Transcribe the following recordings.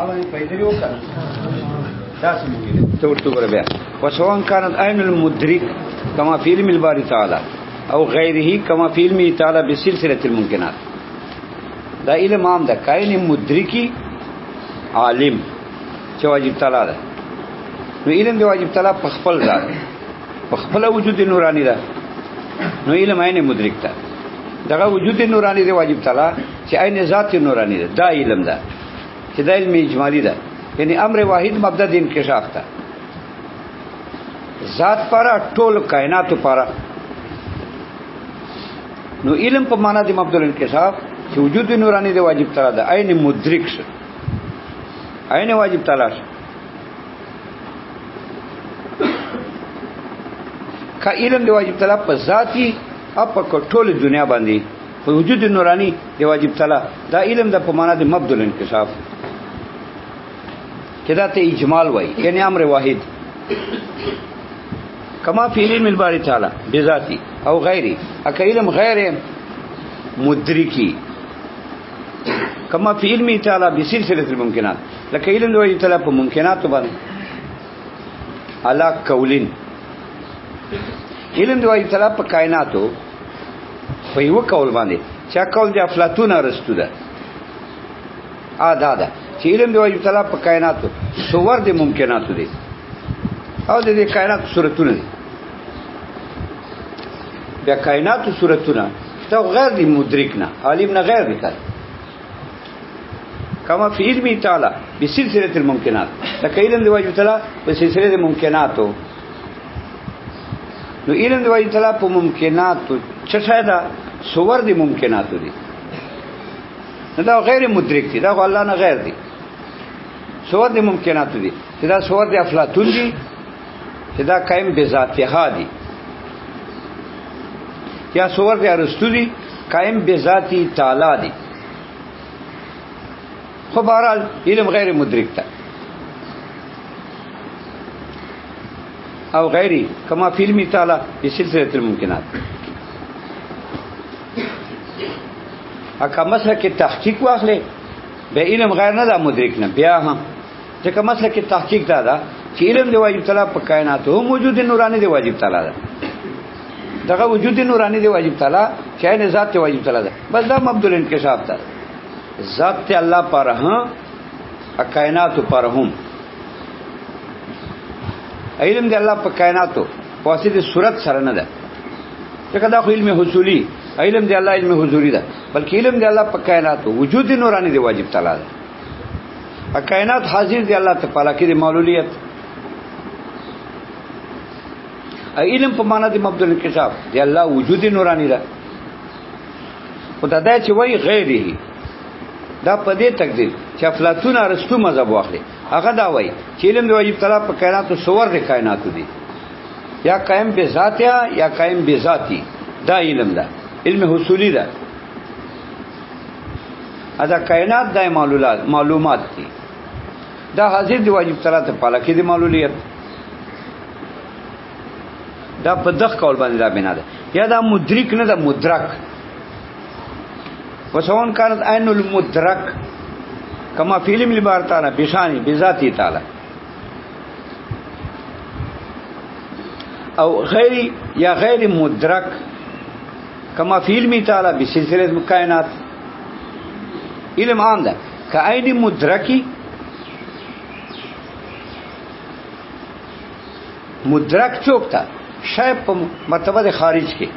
هغه پیدري وکړه تاسو موږ ته ورته بیا وسواء كانت عين المدرك كما في علم الباري تعالى او غيره كما في علمه تعالى بسلسله الممكنات. دا علم عام ده کائن مدرکی عالم چې واجب تعالی ده. نو علم دی واجب تعالی په خپل ذات په خپل وجود نورانی ده. نو علم عین مدرک ده. دغه وجود نورانی دی واجب تعالی چې عین ذات نورانی ده. دا علم ده چې دا علم اجمالی ده. یعنی امر واحد مبدا د انکشاف ده. ذات پارا ټول کائنات پارا. نو علم په معنا د مبدا الانکشاف چې وجود نورانی دی واجب تعالی ده. عین مدرک شه عین واجب تعالی شه. کا علم دی واجب تعالی په ذاتی اپ په ټول دنیا باندې په وجود نورانی دی واجب تعالی دا علم د په معنا د مبدا الانکشاف کدا ته اجمال وای یعنی امر واحد کما فی علم الباری تعالی بذاتی او غیری اک علم غیر مدرکی کما فی علم تعالی بسلسله الممکنات لکه علم دی تعالی په ممکنات باندې علا قولین علم دی تعالی په کائناتو په یو قول باندې چا قول د افلاطون ارسطو ده دا چې علم دی تعالی په کائناتو صور د ممکناتو دي او د دې کائنات صورتونه دي. بیا کائنات صورتونه دا غیر دی مدرک نه عالم نه غیر دی کما فی علم تعالی بسلسله الممکنات لکه علم دی تعالی په سلسله ممکناتو. نو علم دی تعالی په ممکناتو څه شاید صور دی ممکناتو دي. دا غیر مدرک دي دا الله نه غیر دي. صور دی ممکناتو دي چې دا صور دی افلاطون دي چې دا قائم بذاتها دي یا صور دی ارسطو دي قائم بذاتی تعالی دي. خو بهرحال علم غیر مدرک ده او غیری کما فی علم تعالی بسلسله الممکنات. اکه مسله کې تحقیق واخلې به علم غیر نه ده مدرک نه بیا هم ځکه مسله کې تحقیق ده چې علم دی واجب تعالی په کائنات او موجود نورانی دی واجب تعالی ده. دغه وجود نورانی دی واجب تعالی چې نه ذات دی واجب تعالی ده. بس دا مبدا الانکشاف ده. ذات ته الله پر ها کائنات پر هم علم دی الله په کائناتو واسطه صورت سره نه ده. ځکه دا خو علم حصولی علم دی الله علم حضوری ده بلکې علم دی الله په کائناتو وجود نورانی دی واجب تعالی ده. کائنات حاضر دی الله تعالی کې دی معلولیت. علم په معنا دی مبدا الانکشاف دی الله وجود نورانی ده. خدای چې وای غیره دا په دې تقدیر چې افلاطون ارسطو مذهب واخلي هغه دا وای چې علم دی واجب تعالی په کائناتو صور دی کائناتو دي یا قائم بذاتیا یا قائم بذاتی دا علم ده علم حصولی ده. دا کائنات دا معلومات دي دا حاضر دی واجب تعالی ته پاله کې دی معلولیت. دا په دغه قول باندې دا بنا ده یا دا مدرک نه ده مدرک. وسواء كانت عين المدرك كما في علم الباري تعالى بشان بذاته تعالى او غير یا غیر مدرک كما في علم تعالى بسلسله الكائنات. علم عام ده كعين مدرکی مدرک چوکتا شای په مرتبه خارج کې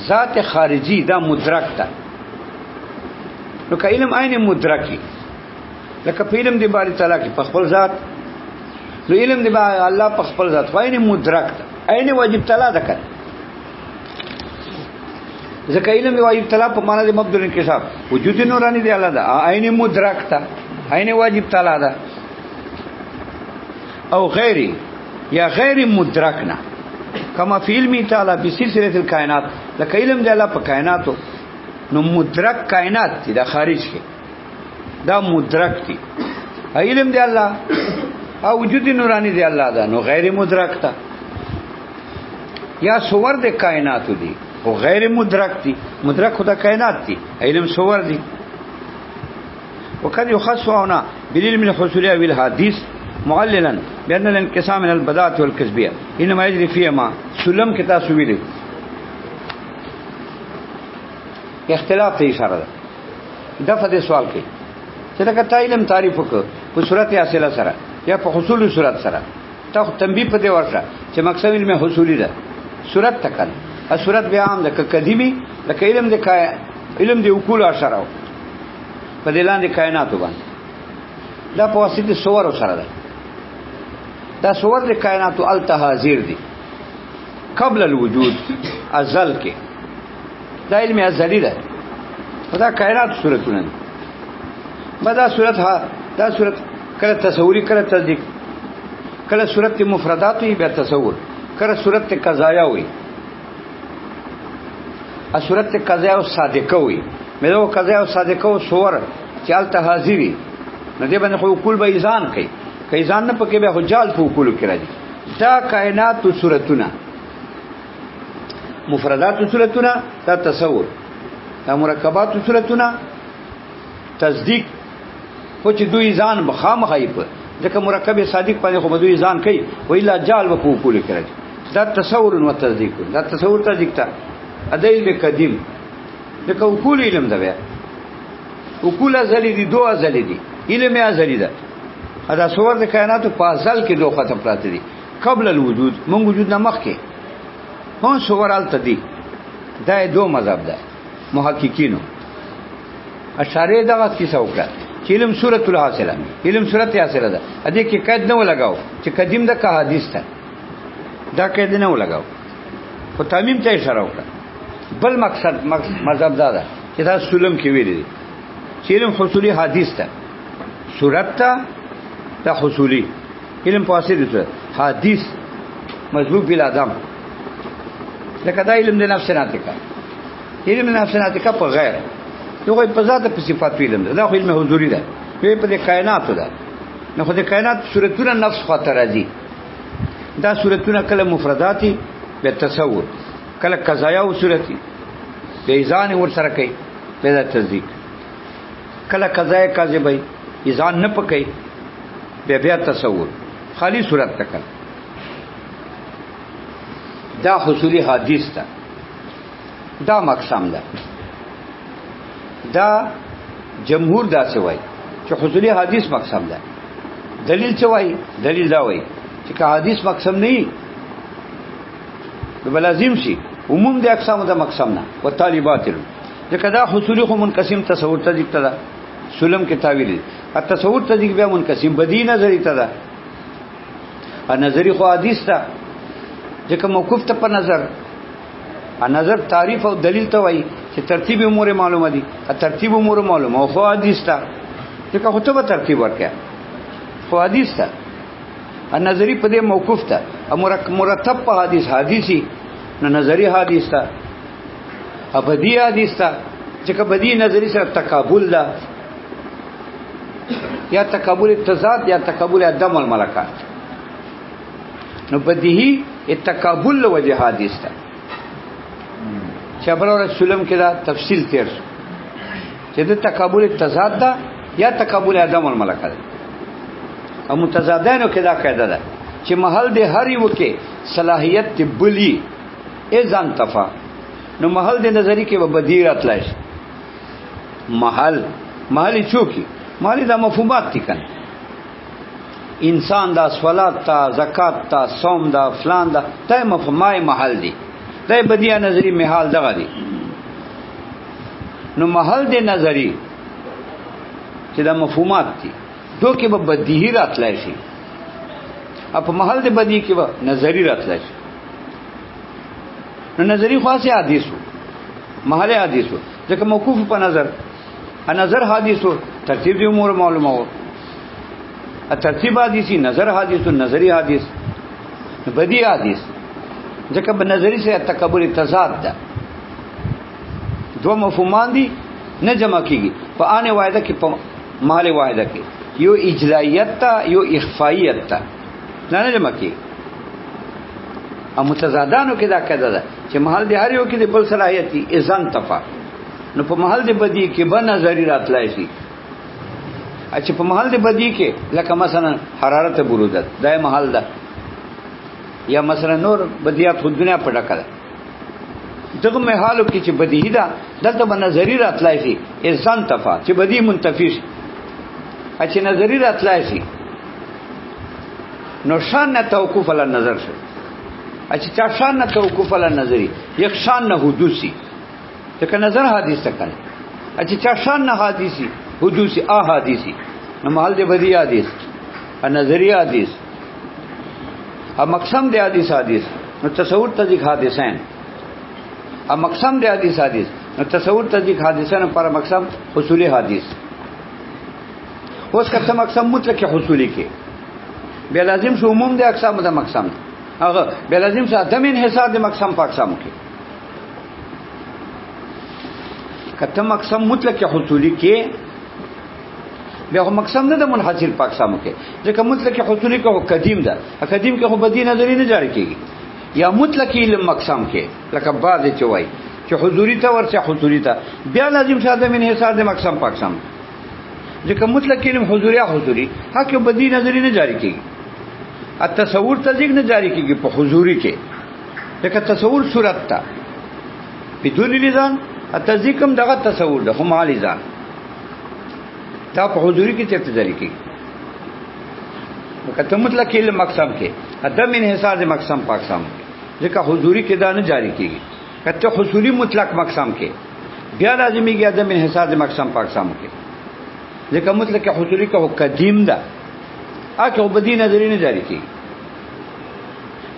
ذات خارجی دا مدرک ده. نو که علم عین مدرکی لکه په علم دی باری تعالی کې په خپل ذات نو علم دی الله په خپل ذات عین مدرک ده عین واجب تعالی ده کړه. ځکه علم دی واجب تعالی په معنا دی مبدا الانکشاف وجود نورانی دی الله ده عین مدرک ده عین واجب تعالی ده. او غیری یا غیر مدرک نه کما فی علم تعالی بسلسله الکائنات لکه علم دی الله په کائناتو نو مدرک کائنات دی دا خارج کې دا مدرک دی. علم دی الله او وجود نورانی دی الله دا نو غیر مدرک تا یا صور دی کائناتو دی او غیر مدرک دی. مدرک خدا کائنات دی علم صور دی. وقد يخص هنا بالعلم الحصولي او الحديث معللا بان الانقسام من البداءة والكسبية انما يجري فيهما سلم کې تاسو ویلي اختلاف ته اشاره ده دغه د سوال کې چې دا کته علم تعریف وکړه په صورت اصله سره یا په حصول صورت سره تا تنبیه په دې ورشه چې مقصد علم حصولي ده صورت تکل ا صورت بیا عام ده قدیمی لکه علم د وکول اشاره په دلان د کائنات باندې دا په واسطه صور سره ده دا صور د کائنات التحاذير دي قبل الوجود ازل کې دا علم ازلی ده دا کائنات صورتونه دي دا صورت کله تصوری کله تصدیق کله صورت مفردات وي بیا تصور کله صورت قضایا وي ا صورت قضایا او صادقه وي مېدو قضایا او صادقه او صور چالت حاضری نه دې باندې خو کول به ایزان کوي کای ځان نه پکې به حجال په کول کې راځي دا کائنات صورتونه مفردات صورتونه دا تصور دا مرکبات صورتونه تصدیق خو چې دوی ځان مخامخ ایپ ځکه مرکب صادق باندې خو دوی ځان کوي ویلا جال په کول کې راځي دا تصور او تصدیق دا تصور تصدیق ته ادای به قدیم دغه کول علم دا بیا وکول ازلی دي دوه ازلی دي علم ازلی ده دا صور د کائنات په ازل کې دوه ختم پراته دي قبل الوجود مونږ وجود نه مخکې هون صور ال تدي دا دو مذهب ده محققینو اشاره دا کیسه وکړه چې علم سورۃ الحاصله علم سورۃ حاصله ده ا دې کې قید نه ولګاو چې قدیم ده که حدیث ده دا قید نه ولګاو په تامیم ته اشاره وکړه بل مقصد مذهب دا ده چې دا سلم کې ویل دي چې علم حصولی حدیث ده سورۃ ته حصولی علم په اصل ده حدیث مذبوب بلا ادم لکه دا علم د نفس ناتکا علم د نفس ناتکا په غیر یو په ذات په صفات علم ده دا خو علم حضوری ده په دې کائنات ده نو خو د کائنات صورتونه نفس خاطر راځي دا صورتونه کله مفرداتی به تصور کله قضایا او صورتي به ایزان ور سره کوي به تصدیق کله قضایا کاذبای ایزان نه پکې به بیا تصور خالی صورت تکل دا حصولی حدیث ده دا مقسم ده دا جمهور دا څه وای چې حصولی حدیث مقسم ده دلیل څه وای دلیل دا وای چې که حدیث مقسم نه وي به لازم شي عموم د اقسام د مقسم نه او طالبات ځکه دا حصولی خو منقسم تصور ته ذکر ده سلم کې تعویل ا تصور ته ذکر بیا منقسم بدی نظری ته ده ا نظری خو حدیث ده ځکه موقوف ته په نظر تعریف او دلیل ته وای چې ترتیب امور معلومه دي ا ترتیب امور معلومه او خو حدیث ته ځکه خو ته به ترتیب ورکړه خو حدیث ته ا نظری په دې موقوف ته مرتب په حدیثي نه نظری حدیث ته ا بدی حدیث ته چې بدی نظری سره تقابل ده یا تقابل تضاد یا تقابل عدم الملکات نو بدیهی التقابل وجه حدیث ته شبر اور سلم کې دا تفصیل تیر چې د تقابل تضاد ده یا تقابل عدم الملکات او متضادانو کې دا قاعده ده چې محل د هر یو کې صلاحیت بلی اذن تفا نو محل د نظری کې بدی راتلای محل چوکي مالی دا مفهومات دي کنه انسان دا صلات تا زکات تا صوم دا فلان دا ته مفهومای محل دي دا بدیه نظری محل دغه دي نو محل د نظری چې دا مفهومات دي دو کې به بدیهی راتلای شي اپ محل د بدی کې به نظری راتلای شي نو نظری خاصه حدیثو محل حدیثو ځکه موقوف په نظر حدیثو ترتیب دی امور معلومه هو ترتیب حدیثی نظر حدیثو نظری حدیث بدی حدیث ځکه په نظری سره تکبر تضاد ده دو مفهومان دي نه جمع کیږي په انه واحده کې په مال واحده کې یو اجرایت تا یو اخفایت تا نه جمع کیږي ا متضادانو کې دا کده ده چې محل دی هر یو کې د بل صلاحیت اذن تفا نو په محل دی بدی کې به نظری راتلای شي چې په محل د بدی کې لکه مثلا حرارت برودت دای محل ده یا مثلا نور بدیات خود دنیا په ډکه ده دغه محالو کې چې بدی ده دلته به نظری راتلای شي انسان تفا چې بدی منتفی شي چې نظری راتلای شي نو شان نه توقف علی نظر شي چې چا شان نه توقف علی نظری یک شان نه حدوثی ځکه نظر حدیث ته کوي چې چا شان نه حدیثی حدوثی احادیثی نو محل دی بدی حدیث ا نظری حدیث ا مقسم دی حدیث نو تصور تذیق حادثین ا مقسم دی حدیث نو تصور تذیق حادثین پر مقسم حصولی حدیث اوس کته مقسم مطلق حصولی کې بیا لازم شو عموم د اقسام د مقسم هغه بیا لازم شو عدم انحصار د مقسم په اقسام کې کته مقسم مطلق حصولی کې بیا هم مقسم نه د منحصر په اقسام کې ځکه مطلق حصولی کې قدیم ده قدیم کې خو بدی نظری نه جاری کیږي یا مطلق علم مقسم کې لکه بعض چوي چې حضوری ته ورته حضوری ته بیا لازم شو عدم انحصار د مقسم په اقسام ځکه مطلق علم حضوری حق بدی نظری نه جاری کیږي التصور تذیق نه جاری کیږي په حضوری کې ځکه تصور صورت تا بدون لسان التذیقم دغه تصور ده هم علی ځان دا په حضوری کې چرته جاری کیږي وکته مطلق علم مقسم کې عدم انحصار د مقسم په اقسام کې ځکه حضوری کې دا نه جاری کیږي کته حصولی مطلق مقسم کې بیا لازمي کې عدم انحصار د مقسم په اقسام کې ځکه مطلق حصولی کې قدیم ده اګه بدی نظری نه جاری کیږي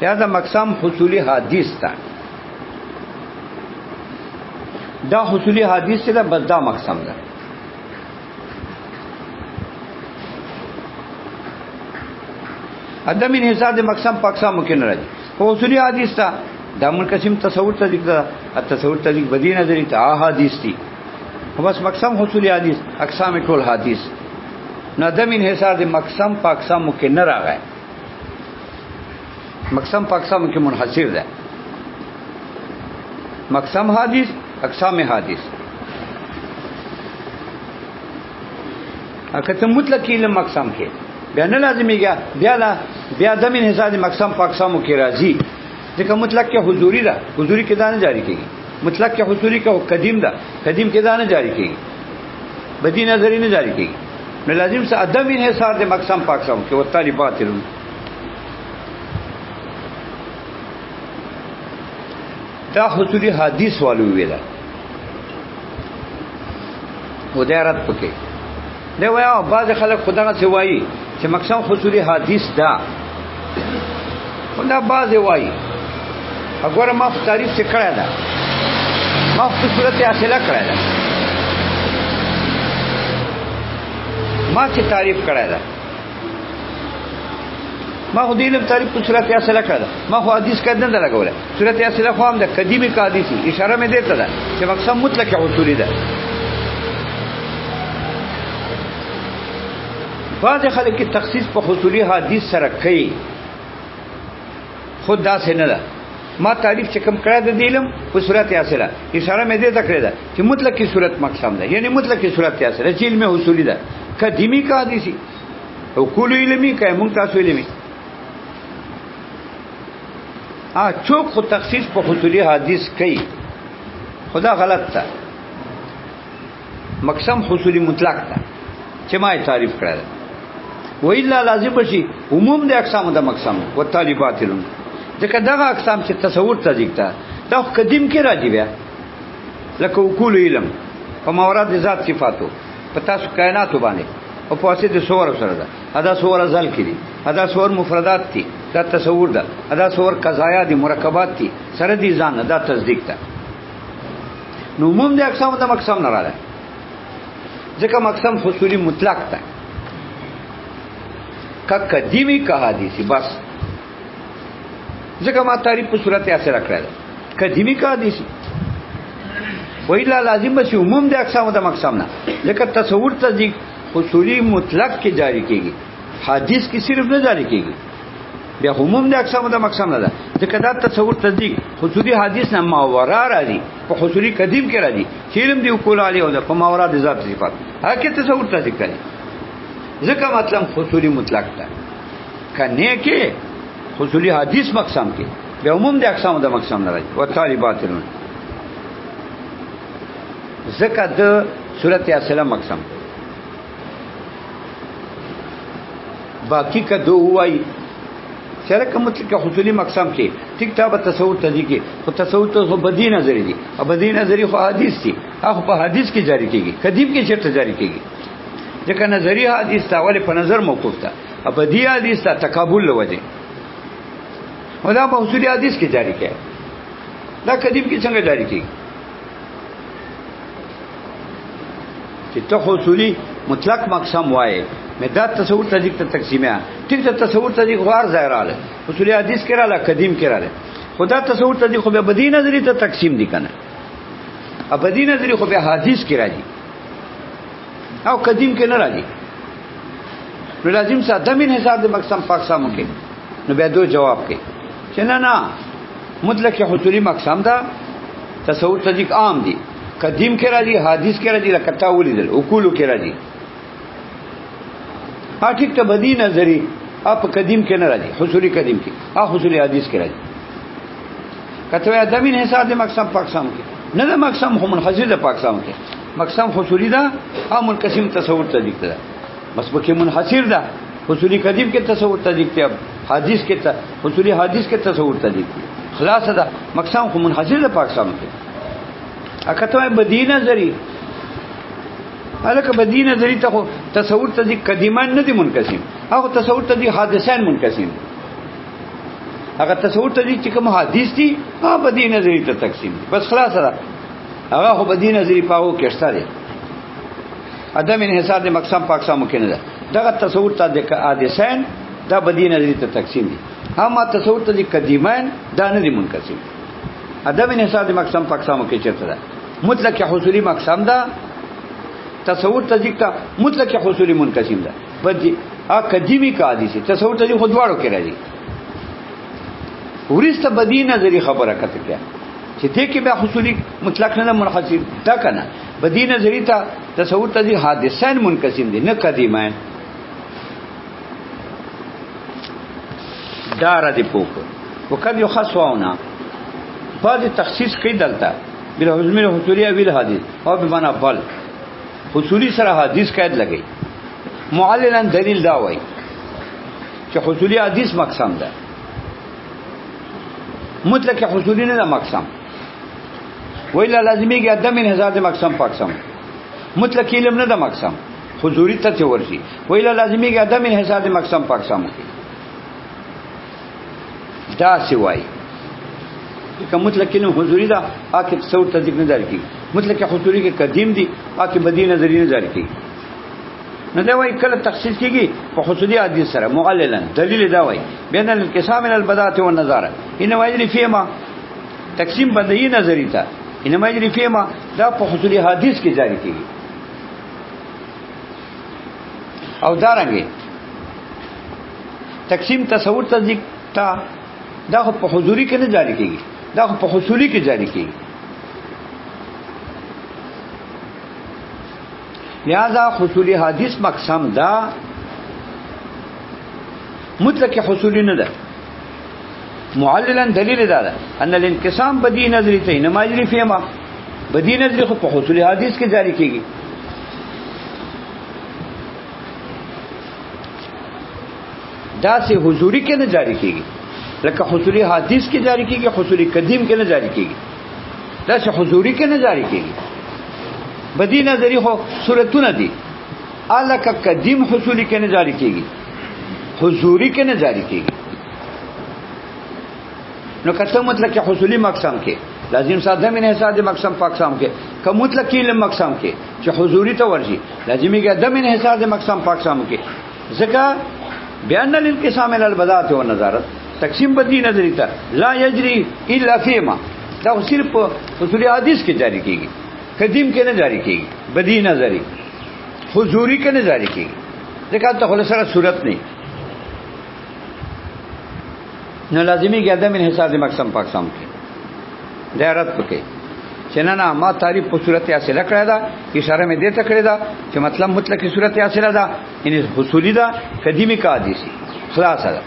لہذا مقسم حصولی حدیث تا دا حصولی حدیث ته بس دا مقسم ده عدم انحصار د مقسم په اقسام کې نه راځي حصولی حدیث تا دا منقسم تصور تذیق ده التصور تذیق بدی نظری ته احادیث دي بس مقسم حصولی حدیث اقسام ټول حدیث نو عدم انحصار د مقسم په اقسام کې نه راغی مقسم په اقسام کې منحصر ده مقسم حدیث اقسام حدیث اکه مطلق علم مقسم کې بیا نه لازمیږي بیا عدم انحصار د مقسم په اقسام کې راځي ځکه مطلق کې حضوری ده حضوری کې دا نه جاری کیږي مطلق کې حضوری کې قدیم ده قدیم کې دا نه جاری کیږي بدی نظری نه جاری کیږي نو لازم سه عدم انحصار د مقسم په اقسام کې وتعالی باطلون دا حصولی حدیث والو ویلا ودارت پکې دی وایو بعض خلک خدای څه وایي چې مقسم حصولی حدیث دا خدا بعض وایي وګوره ما په تعریف څه کړی دا ما په صورت اصله کړی دا ما چې تعریف کړی دا ما خو دینم تعریف په صورت اصله کړه ما خو حدیث کده نه لګوله صورت اصله خو هم د قدیمی حدیثی اشاره مې دیته ده چې مقصد مطلق حصولی ده بعض خلک کی تخصیص په حصولی حدیث سره کوي خود دا څه نه ده ما تعریف چې کوم کړه د دیلم په صورت اصله اشاره مې دیته کړه ده چې مطلق کی صورت مقصد ده یعنی مطلق کی صورت اصله چې علم حصولی ده قدیمی حدیثی او کول علمي کای مونږ تاسو علمي چوک خود تخصیص په حصولی حدیث کوي خدا غلط تا مقسم حصولی مطلق تا چې ما تعریف کړل و الا لازم شي عموم د اقسام د مقسم و طالباتلون ځکه دغه اقسام چې تصور تذیق تا دا قدیم کې راځي بیا لکه وکول علم په موارد ذات صفاتو په تاسو کائنات باندې او په واسطه د صور سره ده ادا صور ازل کړي ادا صور مفردات دي دا تصور ده ادا صور قضایا دي مرکبات دي سره دي ځان دا تصدیق ده نو عموم د اقسام د مقسم نه راځي ځکه مقسم حصولی مطلق ده کا قدیمی کا حدیثی بس ځکه ما تعریف په صورت اثر کړل قدیمی کا حدیثی ویلا لازم به عموم د اقسام د مقسم نه ځکه تصور تصدیق حصولی مطلق کې جاری کیږي حدیث کې صرف نه جاری کیږي بیا عموم د اقسام د مقسم نه ده ځکه دا تصور تصدیق حصولی حدیث نه ماورا راځي په حصولی قدیم کې راځي چې علم دی کول علی او په ماورا د ذات صفات هغه تصور تصدیق کوي ځکه مطلب حصولی مطلق ده کنه کې حصولی حدیث مقسم کې به عموم د اقسام د مقسم نه راځي او طالباتون ځکه د صورت اصله مقسم باقی کا دو وای شرک مطلق حصولی مقسم کې ټیک ټاک تصور تدی کې خو تصور ته بدی نظری دي او بدی نظری خو حدیث دي هغه په حدیث کې جاری کیږي قدیم کې چیرته جاری کیږي ځکه نظری حدیث ته ولې په نظر موقوف ده او بدی حدیث ته تقابل لوجه ودا په حصولی حدیث کې جاری کیږي دا قدیم کې څنګه جاری کیږي چې ته حصولی مطلق مقسم وایي مدد تصور تذیق ته تقسیمه ټیک ته تصور تذیق غوار ظاهراله حصولی حدیث کې رااله قدیم کې رااله خدا تصور تذیق خو به بدی نظری ته تقسیم دي کنه ابدی نظری خو به حدیث کې راځي او قدیم کې نه راځي نو لازم ساده من حساب د مقسم پاکسامو کې نو به دو جواب کې چې نه مطلق حصولی مقسم دا تصور تذیق عام دي قدیم کې راځي حدیث کې راځي لکه تا ولیدل اقول کې راځي ها ټیک ته بدی نظری اپ قدیم کې نه راځي حصولی قدیم کې حصولی حدیث کې راځي کته ادمین حساب د مقسم پاکسام کې نه د مقسم هم منحصر د پاکسام کې مقسم حصولی دا او منقسم تصور تذیق ده بس پکې منحصر ده حصولی قدیم کې تصور تذیق ته حدیث کې ته حصولی حدیث کې تصور تذیق خلاص ده مقسم هم منحصر د پاکسام کې اکته بدی نظری الکه بدی نظری ته تصور تذیق قدیمان نه دي منقسم هغه تصور تذیق حادثان منقسم هغه تصور تذیق چې کوم حدیث دي هغه بدی نظری ته تقسیم بس خلاص ده هغه خو بدی نظری پاو کېشته دي ادم انحصار د مقسم پاکسامو کې نه ده دغه تصور تذیق حادثان دا بدی نظری ته تقسیم دي اما تصور تذیق قدیمان دا نه دي منقسم ادم انحصار د مقسم پاکسامو کې چیرته ده مطلق حصولی مقسم ده تصور تذیق کا مطلق حصولی منقسم ده بدی قدیمی کا حدیث تصور تذیق خود واړو کې راځي ورسته بدی نظری خبره کته کیا چې دې کې به حصولی مطلق نه منحصر دا کنه بدی نظری ته تصور تذیق حادثان منقسم دي نه قدیمان دار دي پوک وکد یو خاصونه بعض تخصیص کوي دلته بل حزمه حصولی او بل حدیث او به معنا بل حصولی سره حدیث قید لګي معللا دلیل دا وای چې حصولی حدیث مقسم ده مطلق حصولی نه مقسم ویلا لازمي کې ادم من هزار مقسم پاکسم مطلق علم نه ده مقسم حضوری ته ورشي ویلا لازمي کې ادم من هزار مقسم پاکسم دا سی وای که مطلق علم حضوری دا آکه تصور تذیق نه جاری کی مطلق حضوری کې قدیم دي آکه بدی نظری نه جاری کی نه دا وای کله تخصیص کیږي په حصولی حدیث سره معللا دلیل دا وای بین الانقسام البدات والنظاره انما یجری فيما تقسیم بدی نظری تا انما یجری فيما دا په حصولی حدیث کې جاری کیږي او دارنګه تقسیم تصور تذیق تا دا په حضوری کې نه جاری کیږي دا په حصولی کې جاری کیږي لہذا حصولی حدیث مقسم دا مطلق حصولی نه ده معللا دلیل دا ده ان الانقسام بدی نظری ته نه ماجری فيما بدی نظری خو په حصولی حدیث کې جاری کیږي دا سه حضوری کې نه جاری کیږي لکه حصولی حدیث کې جاری کیږي حصولی قدیم کې نه جاری کیږي دا چې حضوری کې نه جاری کیږي بدی نظری خو صورتونه دي الکه قدیم حصولی کې نه جاری کیږي حضوری کې نه جاری کیږي نو کته مطلق حصولی مقسم کې لازم ساده من حساب مقسم پاکسام کې که مطلق علم مقسم کې چې حضوری ته ورشي لازمي کې د من حساب مقسم پاکسام کې ځکه بیان الانقسام البدات والنظارت تقسیم بدی نظری ته لا یجری الا فيما دا صرف حصولی حدیث کې جاری کیږي قدیم کې نه جاری کیږي بدی نظری حضوری کې نه جاری کیږي ځکه ته خلاص سره صورت نه نو لازمی کې ادم ان حساب مقسم پاکسام کې دایرت پکې چې نه ما تعریف په صورت اصله کړی دا اشاره مې دې ته کړی دا چې مطلب مطلقی صورت اصله دا ان حصولی دا قدیمی کا حدیث خلاص ده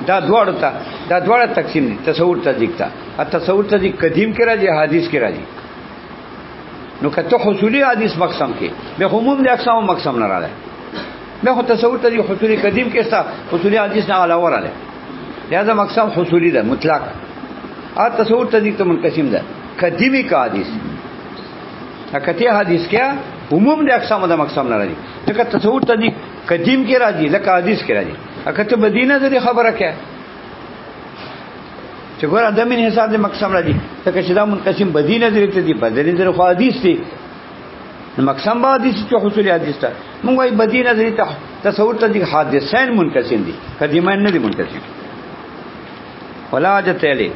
دا دواړه تقسیم دي تصور تصدیق ته تصور تصدیق قدیم کې راځي حدیث کې راځي نو کته حصولی حدیث مقسم کې به عموم د اقسام مقسم نه راځي به خو تصور تصدیق حصولی قدیم کې استا حصولی حدیث نه علاوه راځي لہذا مقسم حصولی ده مطلق تصور تصدیق ته منقسم ده قدیمی کا حدیث کته حدیث کیا عموم د اقسام د مقسم نه راځي لکه تصور تصدیق قدیم کې راځي لکه حدیث کې راځي اکته بدینه دې خبره کې چې ګور ادم نه حساب د مقسم راځي ته چې دا منقسم بدینه دې ته دي بدینه دې خو حدیث دي مقسم با حدیث چې حصول حدیث ته موږ وايي بدینه دې ته تصور ته دي حادثین منقسم دي قدیمان نه دي منقسم ولا حاجت له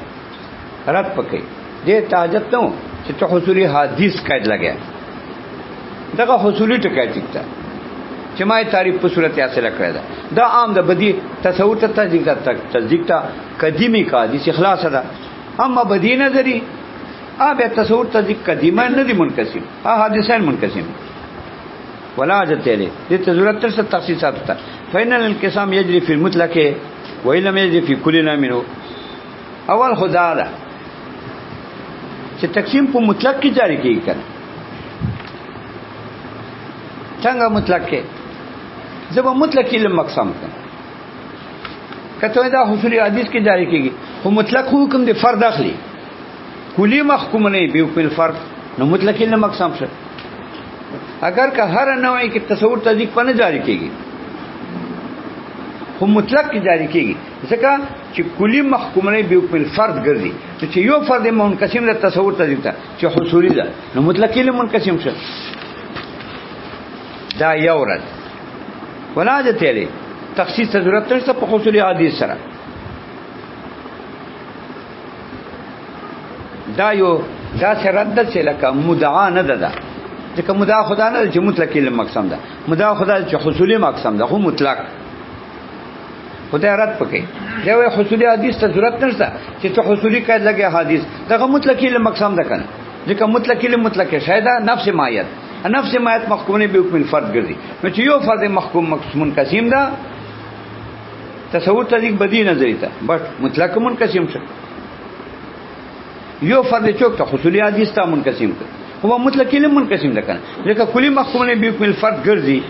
رد پکې دې تاجت نو چې ته حصول حدیث قید لګیا دغه حصولي ټکای ټیکتا چې ما تعریف په صورت اصله کړی دا عام ده بدی تصور ته تصدیق ته قدیمی کا حدیث خلاص ده اما بدی نظری به تصور تصدیق قدیمه نه دي منقسم حادثان منقسم ولا حاجت له دې ضرورت تر تخصیصات ته فإن الانقسام يجري في المطلق وإن لم يجري في كل منه اول خدا ده چې تقسیم په مطلق کې جاری کیږي کنه څنګه مطلق کې زبا مطلق علم مقسم کړه کته دا حصول حدیث کې جاری کیږي خو مطلق حکم دی فرد اخلي کلی محکوم نه به په فرد نو مطلق علم مقسم شه اگر که هر نوعی کې تصور تصدیق پنه جاری کیږي خو مطلق کې جاری کیږي ځکه چې کلی محکوم نه به په فرد ګرځي چې یو فرد منقسم له تصور تصدیق ته چې حصولی ده نو مطلق علم منقسم شه دا یو رد ولا حاجت له تخصیص ضرورت نشته په حصول حدیث سره دا یو دا رد څه لکه مدعا نه ده ځکه مدعا خدا نه چې مطلق علم مقسم ده مدعا خدا چې حصولي مقسم ده خو مطلق خدای رد پکې دا وی حصولي حدیث ته ضرورت نشته چې ته حصولي کړه لګي حدیث دا مطلق علم مقسم ده کنه ځکه مطلق علم مطلق شاید نفس مایت نفس مایت محکومه به حکم فرد ګرځي نو چې یو فرد محکوم منقسم ده تصور تصدیق بدی نظری ته بس مطلق منقسم شه یو فرد چوک ته حصولی حدیث ته منقسم کړ هو مطلق علم منقسم ده کنه ځکه کلی محکومه به حکم فرد ګرځي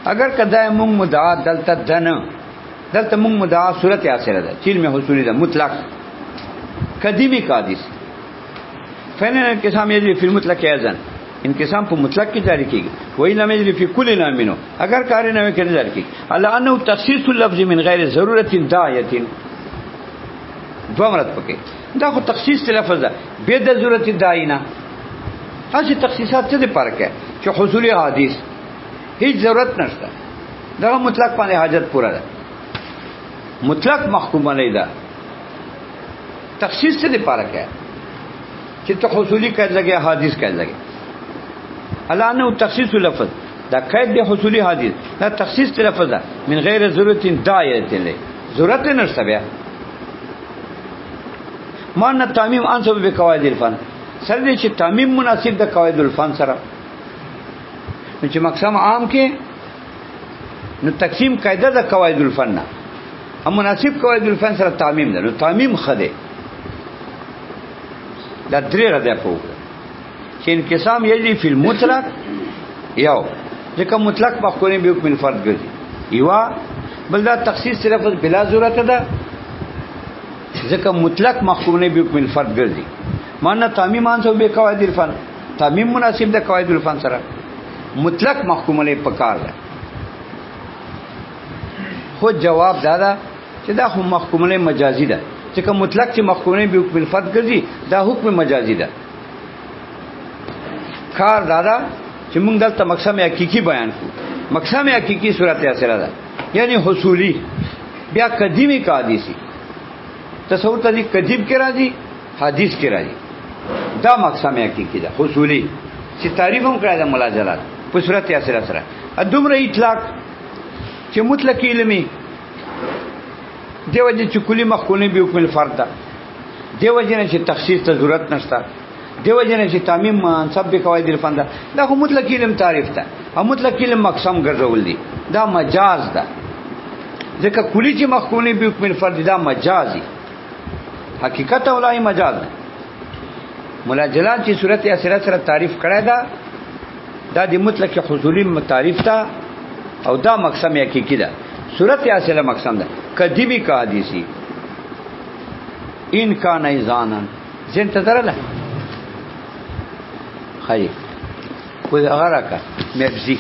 اگر کدا موږ مدعا دلته موږ مدعا صورت اصله ده چیل میں حصولی ده مطلق قدیمی کا حدیث فین انقسام یجری فی المطلق اذن انقسام په مطلق کې جاری کیږي وای نه مې په کل نامینو اگر کار نه وي کړي جاری کیږي الله انه تخصیص اللفظ من غیر ضرورت داعیه دو مراد پکې دا خو تخصیص لفظ ده به د ضرورت داعینه هغه تخصیصات څه دي پرکه چې حصول حدیث هیڅ ضرورت نشته دا مطلق باندې حاجت پورا ده مطلق محکوم نه ده تخصیص څه دي پرکه چې ته حصولی کړه لګي حدیث کړه لګي الله انه تخصیص لفظ دا قید دی حصولی حدیث دا تخصیص لفظ ده من غیر ضرورت داعیه له ضرورت نشته بیا مان تعمیم انسب به قواعد الفن سره چې تعمیم مناسب د قواعد الفن سره چې مقسم عام کې نو تقسیم قاعده د قواعد الفن نه هم مناسب قواعد الفن سره تعمیم ده نو تعمیم خده دا درې غدا په چې انقسام یجری فی المطلق یو ځکه مطلق مخکونه به حکم فرد ګرځي یوا بل دا تخصیص لفظ بلا ضرورت ده ځکه مطلق مخکونه به حکم فرد ګرځي معنا تعمیم انسو به قواعد الفن تعمیم مناسب ده قواعد الفن سره مطلق مخکومه پکار ده خو جواب دادا چې دا خو مخکومه مجازي ده ځکه مطلق چې مخکومه به حکم فرد ګرځي دا حکم مجازي ده کار دادا چې موږ دلته مقسم حقيقي بیان کو مقسم حقيقي صورت اصله ده یعنی حصولی بیا قدیمی کا حدیثی تصور تصدیق قدیم کې راځي حدیث کې راځي دا مقسم حقيقي ده حصولی چې تعریف هم کړی د ملاجلات په صورت اصله سره ادمره اطلاق چې مطلق علمي دیو چې کلی مخکونه به حکم فرد ده دیو جن چې تخصیص ته ضرورت نشته دیو جن چې تامیم منصب به قواعد الفن دا خو مطلق علم تعریف ده او مطلق علم مقسم ګرځول دي دا مجاز ده ځکه کلی چې مخکونی به حکم فرد دا مجازي حقیقت اولای مجاز ده مولا جلال چې صورت اسره سره تعریف کړی دا د مطلق حصولی تعریف ده او دا مقسم حقیقی ده صورت اسره مقسم ده کدی بھی کا حدیثی ان کا نیزانا زین تدرله خیر کوئی اغرا کا مرزی